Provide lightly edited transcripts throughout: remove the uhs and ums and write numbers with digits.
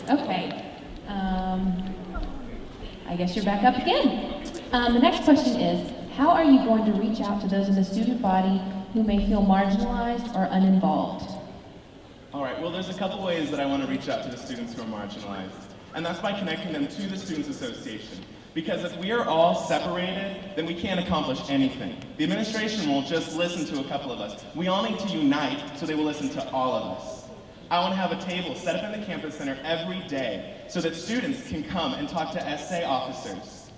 Okay. I guess you're back up again. The next question is, how are you going to reach out to those in the student body who may feel marginalized or uninvolved? All right, well, there's a couple ways that I want to reach out to the students who are marginalized, and that's by connecting them to the Students Association. Because if we are all separated, then we can't accomplish anything. The administration will just listen to a couple of us. We all need to unite so they will listen to all of us. I want to have a table set up in the campus center every day so that students can come and talk to SA officers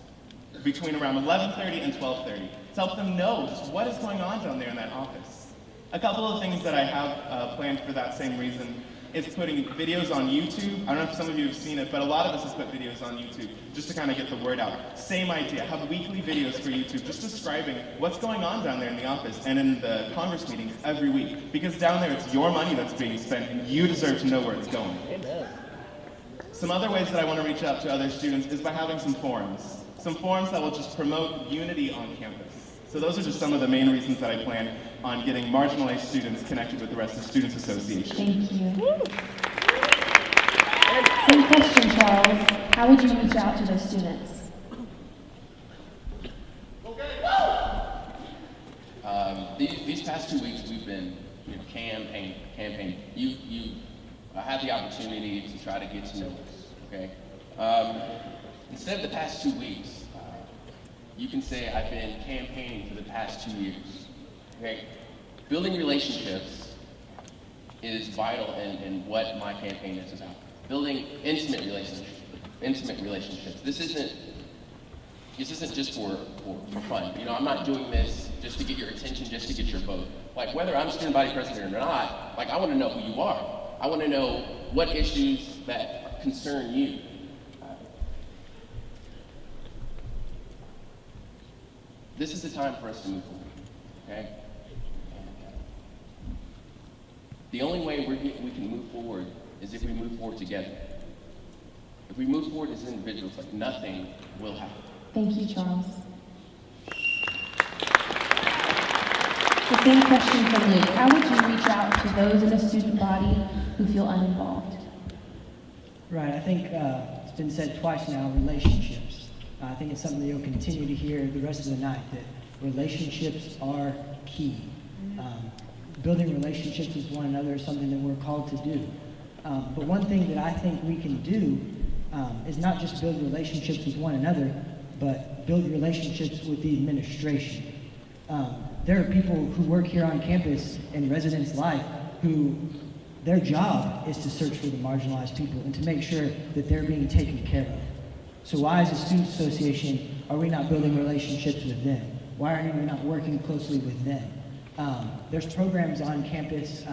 between around 11:30 and 12:30 to help them know just what is going on down there in that office. A couple of things that I have planned for that same reason is putting videos on YouTube. I don't know if some of you have seen it, but a lot of us have put videos on YouTube just to kind of get the word out. Same idea, have weekly videos for YouTube just describing what's going on down there in the office and in the Congress meetings every week. Because down there it's your money that's being spent and you deserve to know where it's going. Amen. Some other ways that I want to reach out to other students is by having some forums. Some forums that will just promote unity on campus. So those are just some of the main reasons that I plan on getting marginalized students connected with the rest of the Students Association. Thank you. Same question, Charles. How would you reach out to those students? These past 2 weeks we've been campaigning. You had the opportunity to try to get to know us, okay? Instead of the past 2 weeks, you can say I've been campaigning for the past 2 years. Okay? Building relationships is vital in what my campaign is about. Building intimate relationships. This isn't just for fun. You know, I'm not doing this just to get your attention, just to get your vote. Like whether I'm student body president or not, like I want to know who you are. I want to know what issues that concern you. This is the time for us to move forward, okay? The only way we can move forward is if we move forward together. If we move forward as individuals, like nothing will happen. Thank you, Charles. The same question from Luke. How would you reach out to those in the student body who feel uninvolved? Right, I think it's been said twice now, relationships. I think it's something that you'll continue to hear the rest of the night, that relationships are key. Building relationships with one another is something that we're called to do. But one thing that I think we can do is not just build relationships with one another, but build relationships with the administration. There are people who work here on campus in residence life who their job is to search for the marginalized people and to make sure that they're being taken care of. So why, as a student association, are we not building relationships with them? Why are we not working closely with them? There's programs on campus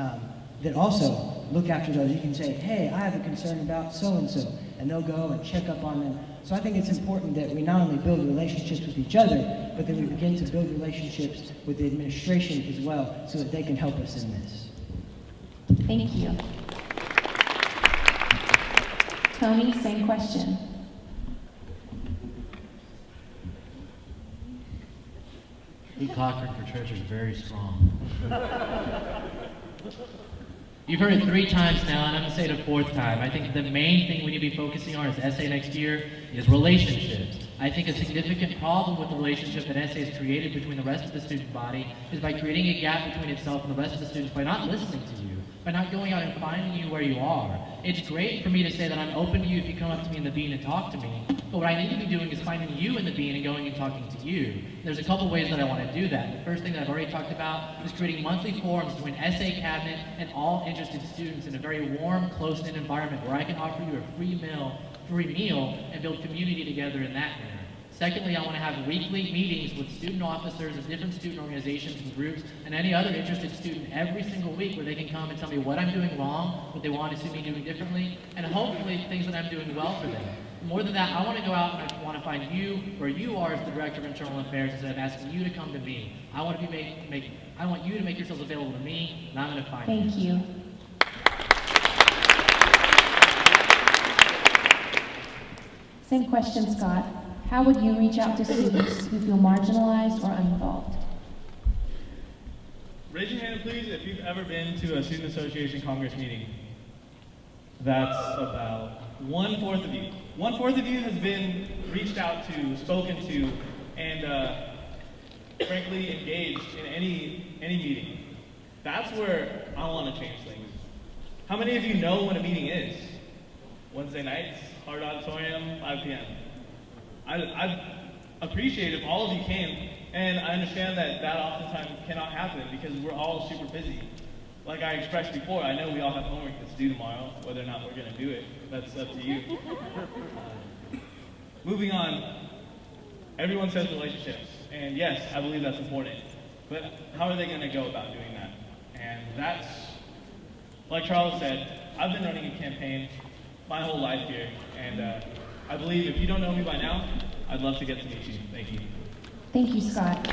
that also look after those. You can say, hey, I have a concern about so-and-so, and they'll go and check up on them. So I think it's important that we not only build relationships with each other, but that we begin to build relationships with the administration as well, so that they can help us in this. Thank you. Tony, same question. Luke Cochran for church is very strong. You've heard it 3 times now, and I'm going to say it a 4th time. I think the main thing we need to be focusing on as SA next year is relationships. I think a significant problem with the relationship that SA has created between the rest of the student body is by creating a gap between itself and the rest of the students by not listening to you, by not going out and finding you where you are. It's great for me to say that I'm open to you if you come up to me in the bean and talk to me, but what I need to be doing is finding you in the bean and going and talking to you. There's a couple ways that I want to do that. The first thing that I've already talked about is creating monthly forums between SA cabinet and all interested students in a very warm, close-knit environment where I can offer you a free meal and build community together in that manner. Secondly, I want to have weekly meetings with student officers of different student organizations and groups and any other interested student every single week where they can come and tell me what I'm doing wrong, what they want to see me doing differently, and hopefully things that I'm doing well for them. More than that, I want to go out and I want to find you where you are as the Director of Internal Affairs instead of asking you to come to me. I want you to make yourselves available to me, and I'm going to find you. Thank you. Same question, Scott. How would you reach out to students who feel marginalized or uninvolved? Raise your hand, please, if you've ever been to a Student Association Congress meeting. That's about 1/4 of you. 1/4 of you has been reached out to, spoken to, and frankly engaged in any meeting. That's where I want to change things. How many of you know when a meeting is? Wednesday nights, Hard Auditorium, 5 p.m. I'd appreciate if all of you came, and I understand that oftentimes cannot happen because we're all super busy. Like I expressed before, I know we all have homework that's due tomorrow. Whether or not we're going to do it, that's up to you. Moving on, everyone says relationships, and yes, I believe that's important. But how are they going to go about doing that? And that's, like Charles said, I've been running a campaign my whole life here, and I believe if you don't know me by now, I'd love to get to meet you. Thank you. Thank you, Scott.